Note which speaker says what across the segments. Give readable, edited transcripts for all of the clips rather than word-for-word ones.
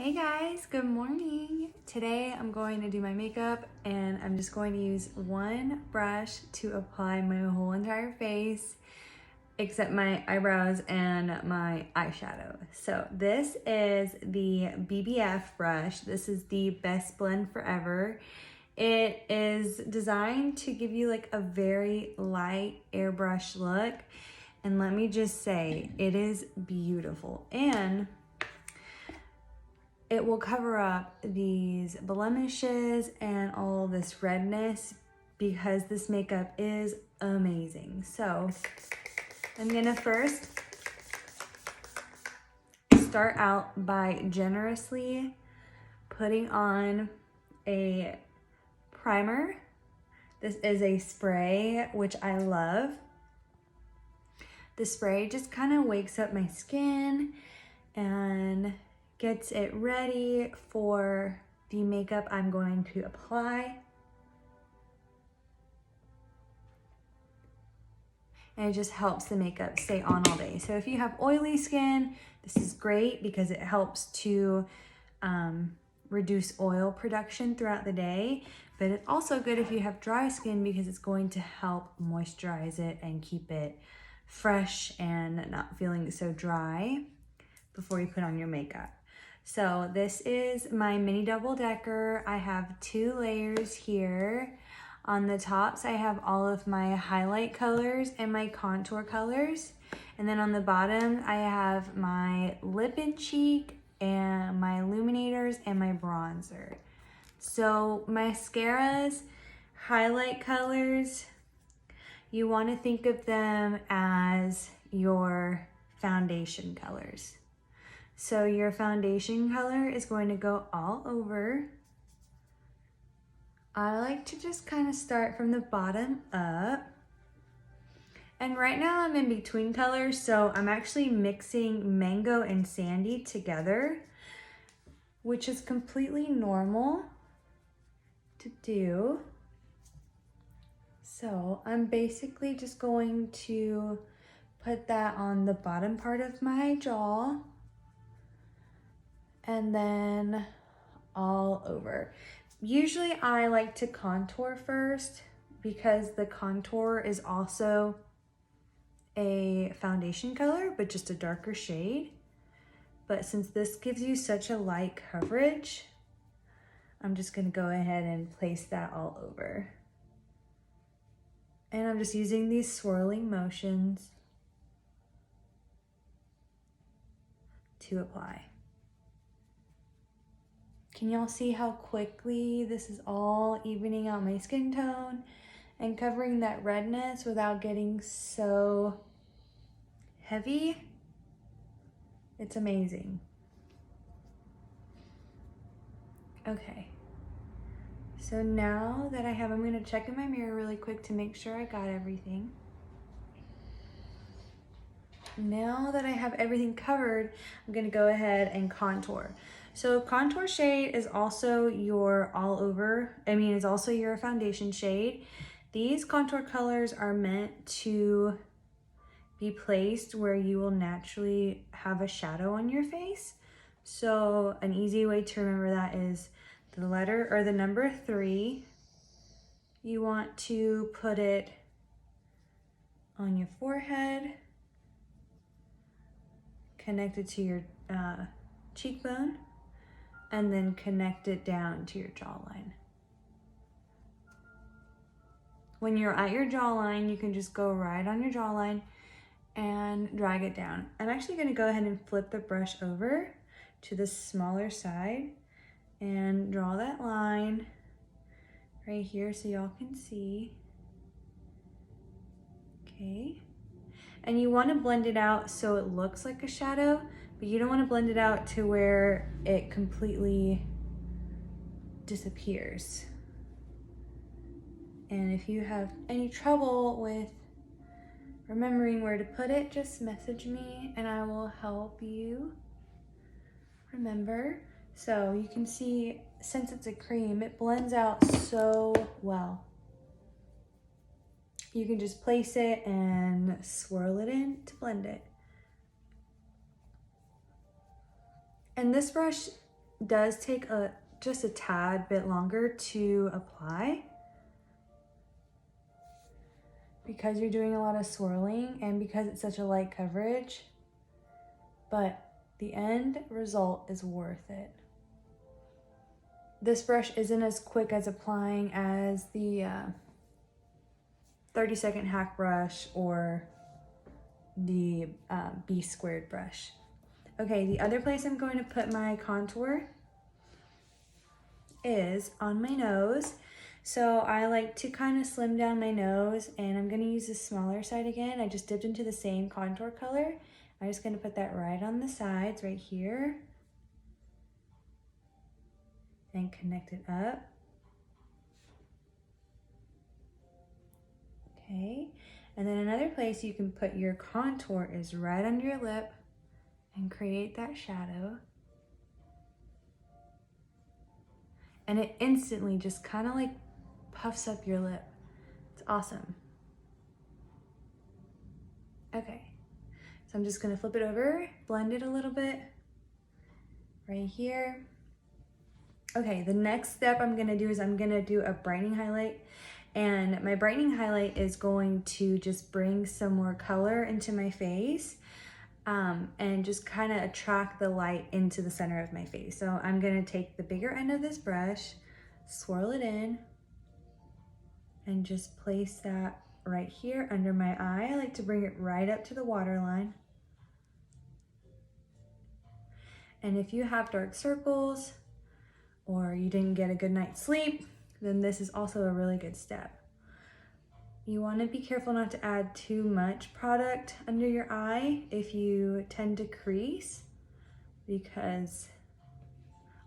Speaker 1: Hey guys, good morning. Today I'm going to do my makeup and I'm just going to use one brush to apply my whole entire face except my eyebrows and my eyeshadow. So this is the BBF brush. This is the Best Blend Forever. It is designed to give you like a very light airbrush look. And let me just say, it is beautiful. And it will cover up these blemishes and all this redness because this makeup is amazing. So I'm gonna first start out by generously putting on a primer. This is a spray, which I love. The spray just kind of wakes up my skin and gets it ready for the makeup I'm going to apply. And it just helps the makeup stay on all day. So if you have oily skin, this is great because it helps to reduce oil production throughout the day. But it's also good if you have dry skin because it's going to help moisturize it and keep it fresh and not feeling so dry before you put on your makeup. So this is my mini double decker. I have 2 layers here. On the tops, I have all of my highlight colors and my contour colors. And then on the bottom, I have my lip and cheek and my illuminators and my bronzer. So mascaras, highlight colors, you want to think of them as your foundation colors. So your foundation color is going to go all over. I like to just kind of start from the bottom up. And right now I'm in between colors, so I'm actually mixing mango and sandy together, which is completely normal to do. So I'm basically just going to put that on the bottom part of my jaw and then all over. Usually I like to contour first because the contour is also a foundation color, but just a darker shade. But since this gives you such a light coverage, I'm just gonna go ahead and place that all over. And I'm just using these swirling motions to apply. Can y'all see how quickly this is all evening out my skin tone and covering that redness without getting so heavy? It's amazing. Okay. So now that I'm gonna check in my mirror really quick to make sure I got everything. Now that I have everything covered, I'm gonna go ahead and contour. So contour shade is also your is also your foundation shade. These contour colors are meant to be placed where you will naturally have a shadow on your face. So an easy way to remember that is the letter or the number 3. You want to put it on your forehead, connected to your cheekbone, and then connect it down to your jawline. When you're at your jawline, you can just go right on your jawline and drag it down. I'm actually gonna go ahead and flip the brush over to the smaller side and draw that line right here so y'all can see. Okay. And you wanna blend it out so it looks like a shadow, but you don't wanna blend it out to where it completely disappears. And if you have any trouble with remembering where to put it, just message me and I will help you remember. So you can see, since it's a cream, it blends out so well. You can just place it and swirl it in to blend it. And this brush does take just a tad bit longer to apply because you're doing a lot of swirling and because it's such a light coverage, but the end result is worth it. This brush isn't as quick as applying as the 30-second hack brush or the B squared brush. Okay, the other place I'm going to put my contour is on my nose. So I like to kind of slim down my nose, and I'm going to use the smaller side again. I just dipped into the same contour color. I'm just going to put that right on the sides right here and connect it up. Okay, and then another place you can put your contour is right under your lip and create that shadow. And it instantly just kind of like puffs up your lip. It's awesome. Okay, so I'm just gonna flip it over, blend it a little bit right here. Okay, the next step I'm gonna do is I'm gonna do a brightening highlight. And my brightening highlight is going to just bring some more color into my face and just kind of attract the light into the center of my face. So I'm gonna take the bigger end of this brush, swirl it in, and just place that right here under my eye. I like to bring it right up to the waterline. And if you have dark circles or you didn't get a good night's sleep, then this is also a really good step. You want to be careful not to add too much product under your eye if you tend to crease, because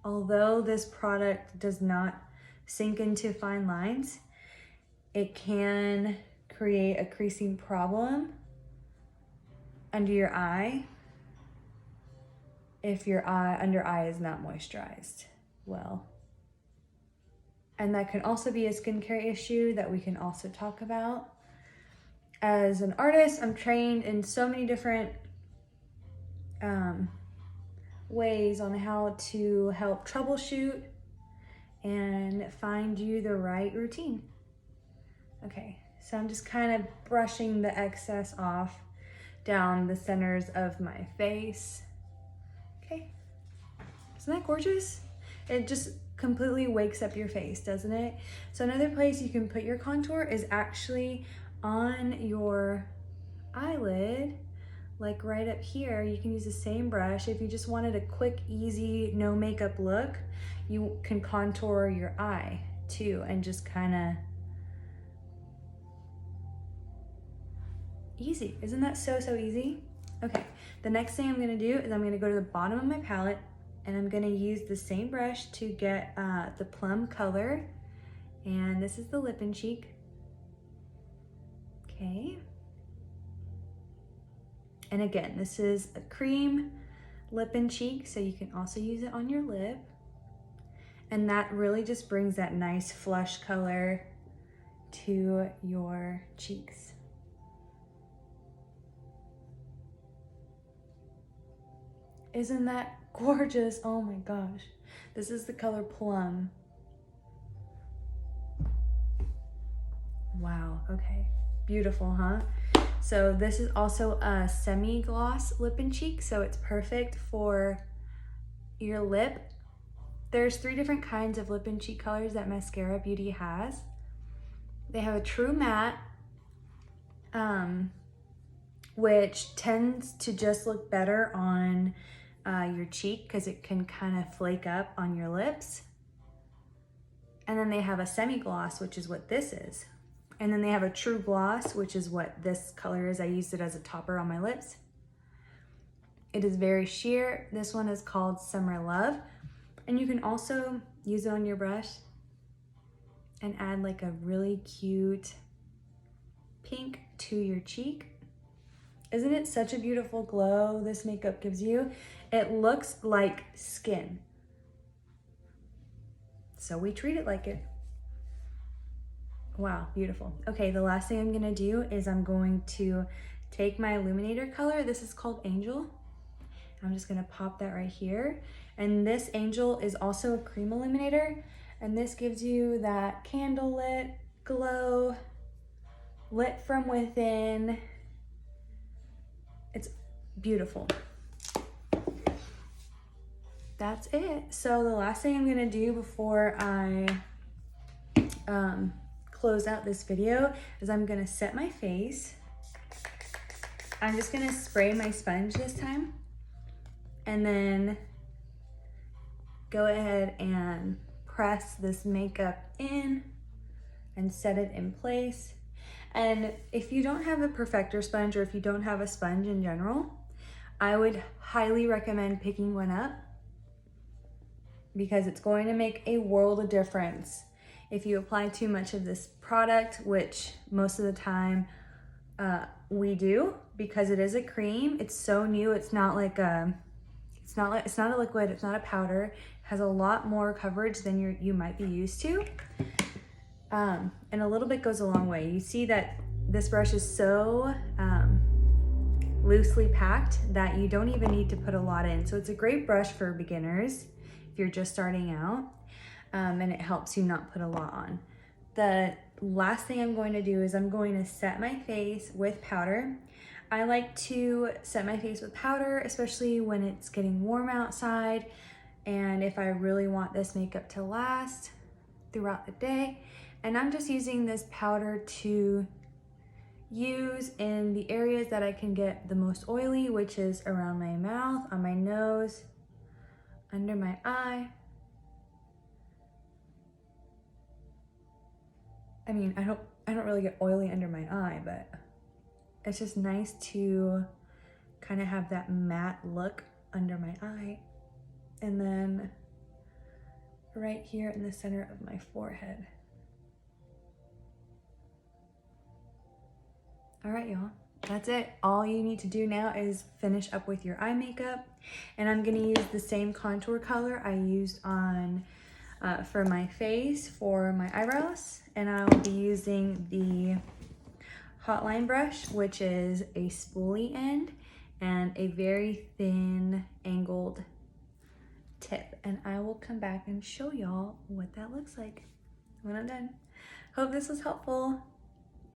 Speaker 1: although this product does not sink into fine lines, it can create a creasing problem under your eye if your under eye is not moisturized well. And that can also be a skincare issue that we can also talk about. As an artist, I'm trained in so many different ways on how to help troubleshoot and find you the right routine. Okay, so I'm just kind of brushing the excess off down the centers of my face. Okay, isn't that gorgeous? It just completely wakes up your face, doesn't it? So another place you can put your contour is actually on your eyelid, like right up here. You can use the same brush. If you just wanted a quick, easy, no makeup look, you can contour your eye too, and just kind of easy. Isn't that so easy? Okay, the next thing I'm gonna do is I'm gonna go to the bottom of my palette, and I'm gonna use the same brush to get the plum color. And this is the lip and cheek. Okay. And again, this is a cream lip and cheek, so you can also use it on your lip. And that really just brings that nice flush color to your cheeks. Isn't that gorgeous? Oh my gosh. This is the color Plum. Wow, okay. Beautiful, huh? So this is also a semi-gloss lip and cheek, so it's perfect for your lip. There's 3 different kinds of lip and cheek colors that Mascara Beauty has. They have a true matte, which tends to just look better on your cheek because it can kind of flake up on your lips. And then they have a semi-gloss, which is what this is. And then they have a true gloss, which is what this color is. I used it as a topper on my lips. It is very sheer. This one is called Summer Love. And you can also use it on your brush and add like a really cute pink to your cheek. Isn't it such a beautiful glow this makeup gives you? It looks like skin. So we treat it like it. Wow, beautiful. Okay, the last thing I'm gonna do is I'm going to take my illuminator color. This is called Angel. I'm just gonna pop that right here. And this Angel is also a cream illuminator, and this gives you that candlelit glow, lit from within. It's beautiful. That's it. So the last thing I'm gonna do before I close out this video is I'm gonna set my face. I'm just gonna spray my sponge this time, and then go ahead and press this makeup in and set it in place. And if you don't have a perfector sponge, or if you don't have a sponge in general, I would highly recommend picking one up, because it's going to make a world of difference. If you apply too much of this product, which most of the time we do, because it is a cream, it's so new, it's not like it's not a liquid, it's not a powder. It has a lot more coverage than you might be used to. And a little bit goes a long way. You see that this brush is so loosely packed that you don't even need to put a lot in. So it's a great brush for beginners if you're just starting out, and it helps you not put a lot on. The last thing I'm going to do is I'm going to set my face with powder. I like to set my face with powder, especially when it's getting warm outside, and if I really want this makeup to last throughout the day. And I'm just using this powder to use in the areas that I can get the most oily, which is around my mouth, on my nose, under my eye. I mean, I don't really get oily under my eye, but it's just nice to kind of have that matte look under my eye. And then right here in the center of my forehead. All right, y'all, that's it. All you need to do now is finish up with your eye makeup. And I'm gonna use the same contour color I used on for my face for my eyebrows. And I will be using the Hotline brush, which is a spoolie end and a very thin angled tip. And I will come back and show y'all what that looks like when I'm done. Hope this was helpful.